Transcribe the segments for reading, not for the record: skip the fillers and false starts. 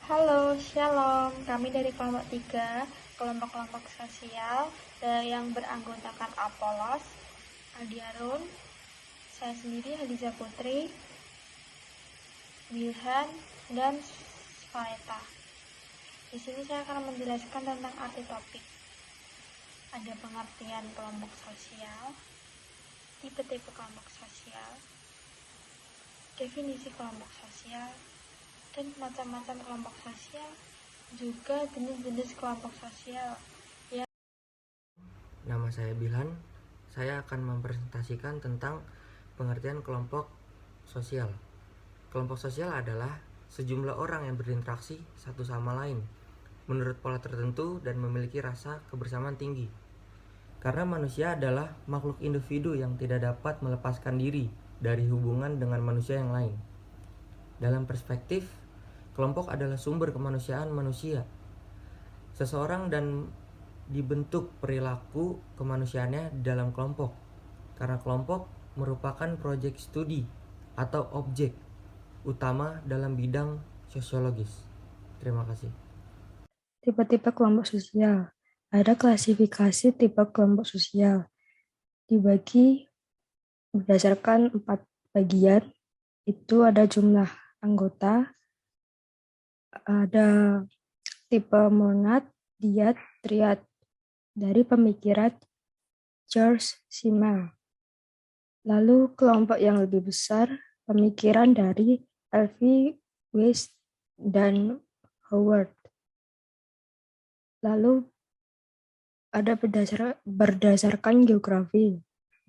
Halo, Shalom. Kami dari kelompok 3, kelompok-kelompok sosial yang beranggotakan Apolos, Aldiarun, saya sendiri Hadiza Putri, Wilhan, dan Spaleta. Di sini saya akan menjelaskan tentang arti topik. Ada pengertian kelompok sosial, tipe-tipe kelompok sosial, definisi kelompok sosial, dan macam-macam kelompok sosial, juga jenis-jenis kelompok sosial. Nama saya Bilhan. Saya akan mempresentasikan tentang pengertian kelompok sosial. Kelompok sosial adalah sejumlah orang yang berinteraksi satu sama lain menurut pola tertentu dan memiliki rasa kebersamaan tinggi. Karena manusia adalah makhluk individu yang tidak dapat melepaskan diri dari hubungan dengan manusia yang lain. Dalam perspektif, kelompok adalah sumber kemanusiaan manusia. Seseorang dan dibentuk perilaku kemanusiaannya dalam kelompok, karena kelompok merupakan proyek studi atau objek utama dalam bidang sosiologis. Terima kasih. Tipe-tipe kelompok sosial. Ada klasifikasi tipe kelompok sosial. Dibagi berdasarkan 4 bagian. Itu ada jumlah anggota, ada tipe monad, dyad, triad. Dari pemikiran George Simmel. Lalu kelompok yang lebih besar, pemikiran dari L.V. Weiss dan Howard. Lalu ada berdasarkan geografi,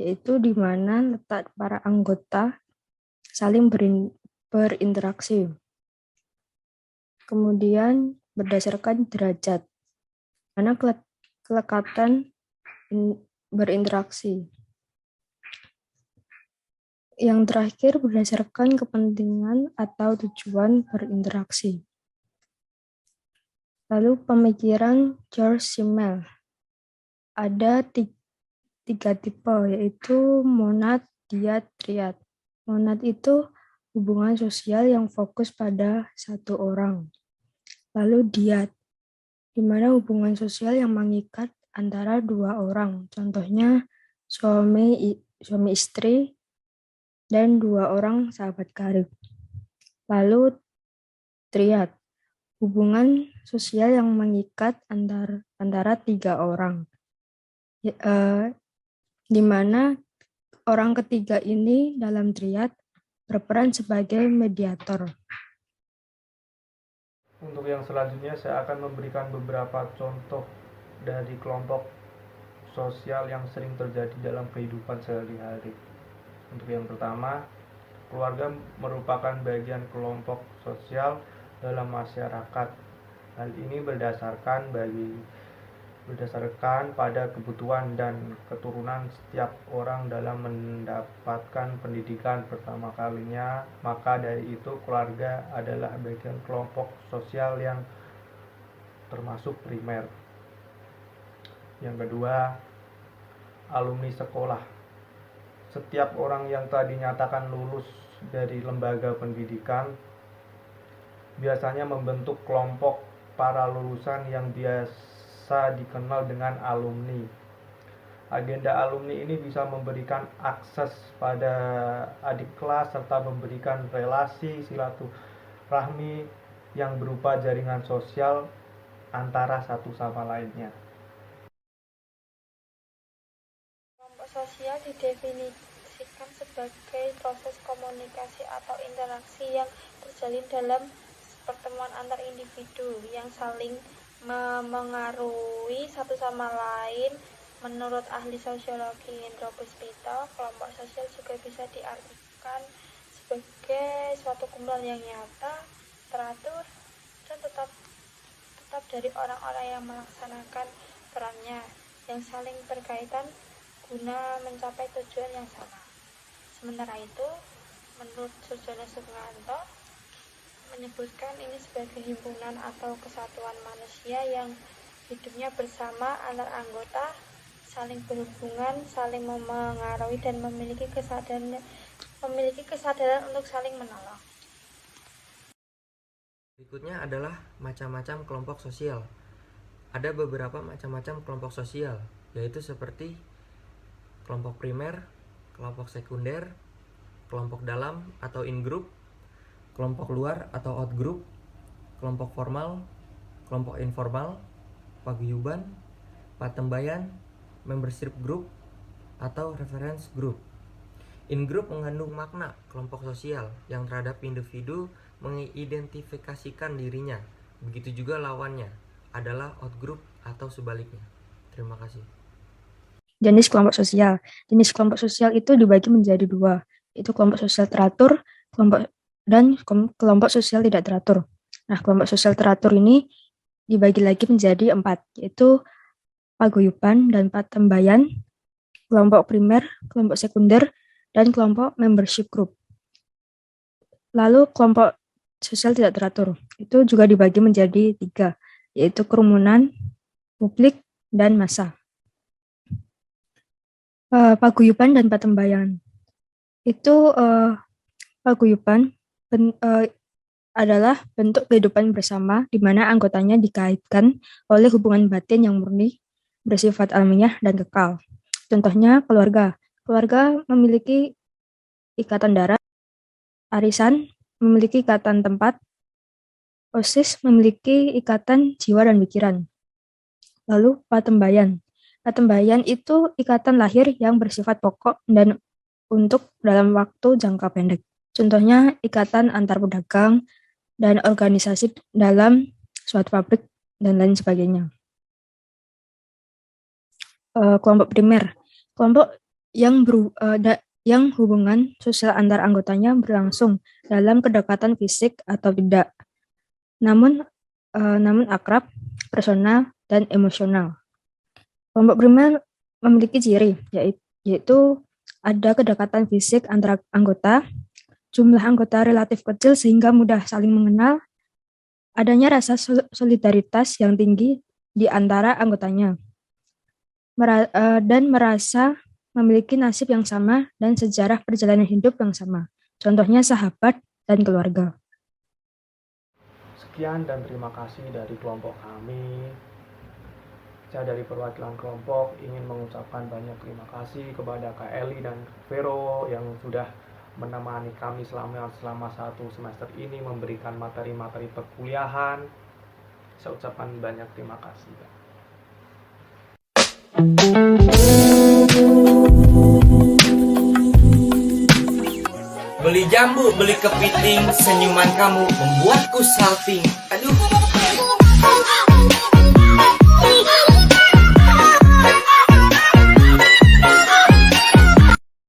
yaitu di mana letak para anggota saling berinteraksi. Kemudian berdasarkan derajat, mana kelekatan berinteraksi. Yang terakhir berdasarkan kepentingan atau tujuan berinteraksi. Lalu pemikiran George Simmel. Ada 3 tipe, yaitu monad, dyad, triad. Monad itu hubungan sosial yang fokus pada satu orang. Lalu dyad, di mana hubungan sosial yang mengikat antara 2 orang. Contohnya suami istri dan 2 orang sahabat karib. Lalu triad, hubungan sosial yang mengikat antara 3 orang. Di mana orang ketiga ini dalam triad berperan sebagai mediator. Untuk yang selanjutnya saya akan memberikan beberapa contoh dari kelompok sosial yang sering terjadi dalam kehidupan sehari-hari. Untuk yang pertama, keluarga merupakan bagian kelompok sosial dalam masyarakat. Hal ini berdasarkan pada kebutuhan dan keturunan setiap orang dalam mendapatkan pendidikan pertama kalinya. Maka dari itu keluarga adalah bagian kelompok sosial yang termasuk primer. Yang kedua, alumni sekolah. Setiap orang yang tadi nyatakan lulus dari lembaga pendidikan biasanya membentuk kelompok para lulusan yang biasa dikenal dengan alumni. Agenda alumni ini bisa memberikan akses pada adik kelas serta memberikan relasi silaturahmi yang berupa jaringan sosial antara satu sama lainnya. Kelompok sosial didefinisikan sebagai proses komunikasi atau interaksi yang terjalin dalam pertemuan antar individu yang saling memengaruhi satu sama lain. Menurut ahli sosiologi Hendro Puspito, kelompok sosial juga bisa diartikan sebagai suatu kumpulan yang nyata, teratur, dan tetap dari orang-orang yang melaksanakan perannya, yang saling berkaitan guna mencapai tujuan yang sama. Sementara itu, menurut Sujono Sukmanto menyebutkan ini sebagai himpunan atau kesatuan manusia yang hidupnya bersama antar anggota, saling berhubungan, saling memengaruhi, dan memiliki kesadaran untuk saling menolong. Berikutnya adalah macam-macam kelompok sosial. Ada beberapa macam-macam kelompok sosial, yaitu seperti kelompok primer, kelompok sekunder, kelompok dalam atau in-group, kelompok luar atau out-group, kelompok formal, kelompok informal, paguyuban, patembayan, membership group, atau reference group. In-group mengandung makna kelompok sosial yang terhadap individu mengidentifikasikan dirinya. Begitu juga lawannya adalah out-group atau sebaliknya. Terima kasih. Jenis kelompok sosial. Jenis kelompok sosial itu dibagi menjadi dua, yaitu kelompok sosial teratur dan kelompok sosial tidak teratur. Nah, kelompok sosial teratur ini dibagi lagi menjadi 4, yaitu paguyuban dan patembayan, kelompok primer, kelompok sekunder, dan kelompok membership group. Lalu kelompok sosial tidak teratur itu juga dibagi menjadi 3, yaitu kerumunan, publik, dan massa. Paguyuban dan patembayan itu paguyuban adalah bentuk kehidupan bersama di mana anggotanya dikaitkan oleh hubungan batin yang murni, bersifat alamiah dan kekal. Contohnya keluarga. Keluarga memiliki ikatan darah, arisan memiliki ikatan tempat, OSIS memiliki ikatan jiwa dan pikiran. Lalu patembayan. Patembayan itu ikatan lahir yang bersifat pokok dan untuk dalam waktu jangka pendek. Contohnya ikatan antar pedagang dan organisasi dalam suatu pabrik dan lain sebagainya. Kelompok primer. Kelompok yang hubungan sosial antar anggotanya berlangsung dalam kedekatan fisik atau tidak, namun akrab, personal, dan emosional. Kelompok primer memiliki ciri, yaitu ada kedekatan fisik antara anggota, jumlah anggota relatif kecil sehingga mudah saling mengenal, adanya rasa solidaritas yang tinggi di antara anggotanya, dan merasa memiliki nasib yang sama dan sejarah perjalanan hidup yang sama. Contohnya sahabat dan keluarga. Sekian dan terima kasih dari kelompok kami. Saya dari perwakilan kelompok ingin mengucapkan banyak terima kasih kepada Kak Eli dan Vero yang sudah menemani kami selama 1 semester ini memberikan materi-materi perkuliahan. Saya ucapkan banyak terima kasih. Beli jambu, beli kepiting, senyuman kamu membuatku salting. Aduh.